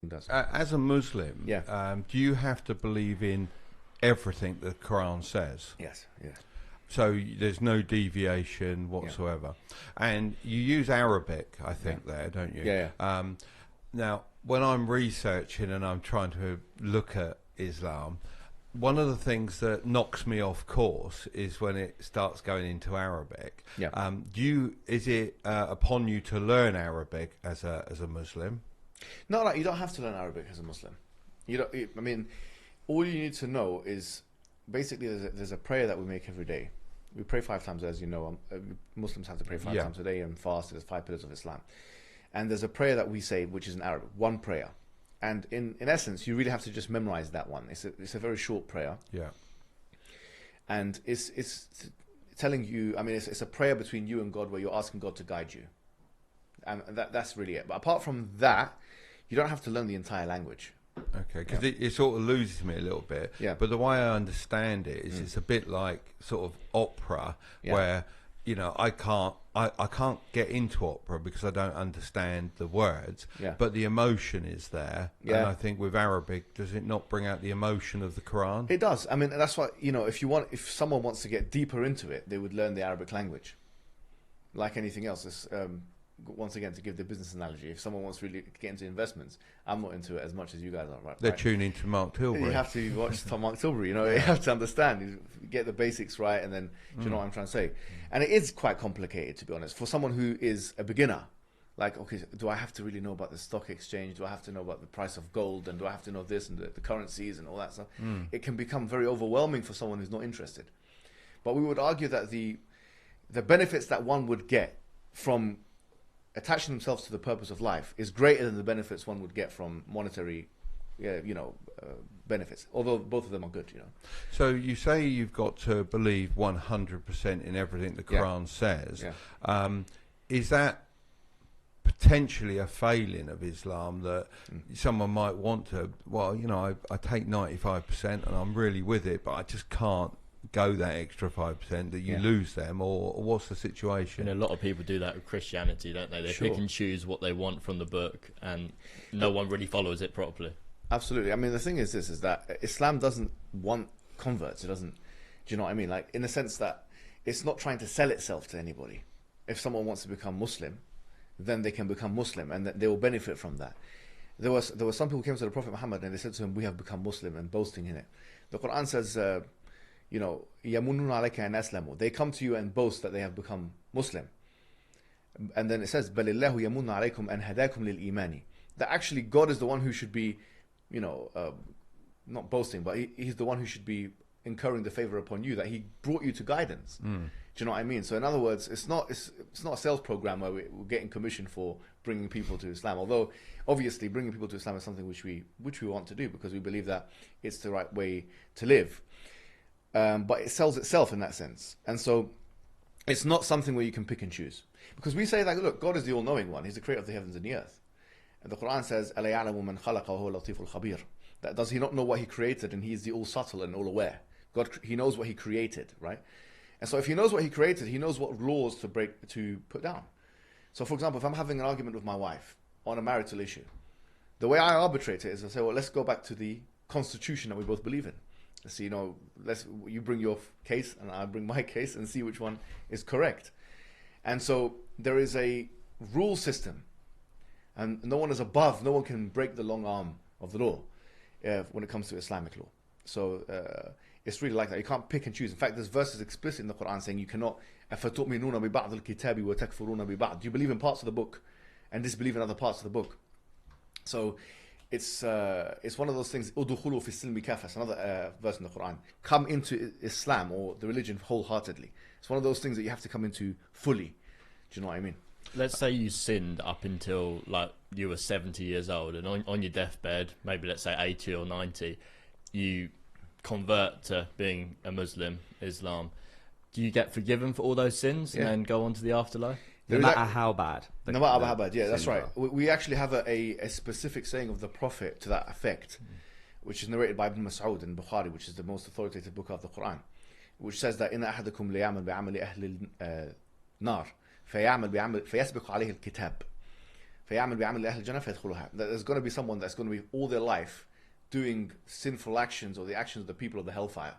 does. As a Muslim, Yeah. do you have to believe in everything the Quran says? Yes, yeah. So there's no deviation whatsoever. And you use Arabic, I think, there, don't you? Yeah, yeah. Now, when I'm researching and I'm trying to look at Islam, one of the things that knocks me off course is when it starts going into Arabic. Yeah. Is it upon you to learn Arabic as a Muslim? No, like, you don't have to learn Arabic as a Muslim. You don't. I mean, all you need to know is basically there's a prayer that we make every day. We pray 5 times, as you know. Muslims have to pray 5 times a day and fast. There's 5 pillars of Islam, and there's a prayer that we say which is in Arabic, one prayer. And in essence, you really have to just memorize that one. It's a very short prayer. Yeah. And it's telling you. I mean, it's a prayer between you and God where you're asking God to guide you, and that's really it. But apart from that, you don't have to learn the entire language. Okay, because it sort of loses me a little bit. Yeah. But the way I understand it is it's a bit like sort of opera, where I can't get into opera because I don't understand the words. Yeah. But the emotion is there. Yeah. And I think with Arabic, does it not bring out the emotion of the Quran? It does. I mean, that's why, if someone wants to get deeper into it, they would learn the Arabic language. Like anything else, it's, once again, to give the business analogy, if someone wants to really get into investments, I'm not into it as much as you guys are. Right? They're tuning to Mark Tilbury. You have to watch Mark Tilbury. You have to understand, you get the basics right, and then do you know what I'm trying to say? And it is quite complicated, to be honest, for someone who is a beginner. Like, okay, do I have to really know about the stock exchange? Do I have to know about the price of gold? And do I have to know this and the currencies and all that stuff? It can become very overwhelming for someone who's not interested. But we would argue that the benefits that one would get from attaching themselves to the purpose of life is greater than the benefits one would get from monetary, benefits. Although both of them are good, So you say you've got to believe 100% in everything the Quran says. Yeah. Is that potentially a failing of Islam that someone might want to? Well, I take 95% and I'm really with it, but I just can't go that extra 5% that you lose them, or what's the situation? And a lot of people do that with Christianity, don't they? They pick and choose what they want from the book, and no one really follows it properly. Absolutely. I mean, the thing is that Islam doesn't want converts. It doesn't. Do you know what I mean? Like, in the sense that it's not trying to sell itself to anybody. If someone wants to become Muslim, then they can become Muslim, and they will benefit from that. There were some people who came to the Prophet Muhammad and they said to him, "We have become Muslim," and boasting in it. The Quran says, يَمُنُّونَ عَلَيْكَ أَنْ أَسْلَمُوا. They come to you and boast that they have become Muslim. And then it says, بَلِ اللَّهُ يَمُنُّ عَلَيْكُمْ أَنْ هَدَاكُمْ لِلْإِيمَانِ. That actually God is the one who should be, not boasting, but he's the one who should be incurring the favor upon you, that he brought you to guidance. Do you know what I mean? So in other words, it's not a sales program where we're getting commission for bringing people to Islam. Although obviously bringing people to Islam is something which we want to do because we believe that it's the right way to live. But it sells itself in that sense. And so it's not something where you can pick and choose. Because we say that, look, God is the all-knowing one. He's the creator of the heavens and the earth. And the Quran says, أَلَا يَعْلَمُ مَنْ خَلَقَ وَهُوَ اللَّطِيفُ الْخَبِيرُ. That does he not know what he created, and he is the all-subtle and all-aware. God, he knows what he created, right? And so if he knows what he created, he knows what laws to put down. So for example, if I'm having an argument with my wife on a marital issue, the way I arbitrate it is I say, well, let's go back to the constitution that we both believe in. So, you bring your case and I bring my case and see which one is correct. And so there is a rule system, and no one is above, no one can break the long arm of the law when it comes to Islamic law. So it's really like that. You can't pick and choose. In fact, there's verses explicit in the Quran saying you cannot, أَفَتُؤْمِنُونَ بِبَعْضِ الْكِتَابِ وَتَكْفُرُونَ بِبَعْضِ. You believe in parts of the book and disbelieve in other parts of the book. So it's one of those things. Udkhulu fi silmi kafa. It's another verse in the Quran. Come into Islam or the religion wholeheartedly. It's one of those things that you have to come into fully. Do you know what I mean? Let's say you sinned up until like you were 70 years old, and on your deathbed, maybe let's say 80 or 90, you convert to being a Muslim, Islam. Do you get forgiven for all those sins and then go on to the afterlife? No matter how bad. No matter how bad, yeah, that's right. We actually have a specific saying of the Prophet to that effect, which is narrated by Ibn Mas'ud in Bukhari, which is the most authoritative book of the Quran, which says that إِنَّ أَحَدَكُمْ لِيَعْمَلْ بِعَمَلِ أَهْلِ النَّارِ فَيَسْبِقُ عَلَيْهِ الْكِتَابِ فيعمل بعمل أهل الجنة فيدخلها. That there's going to be someone that's going to be all their life doing sinful actions or the actions of the people of the hellfire.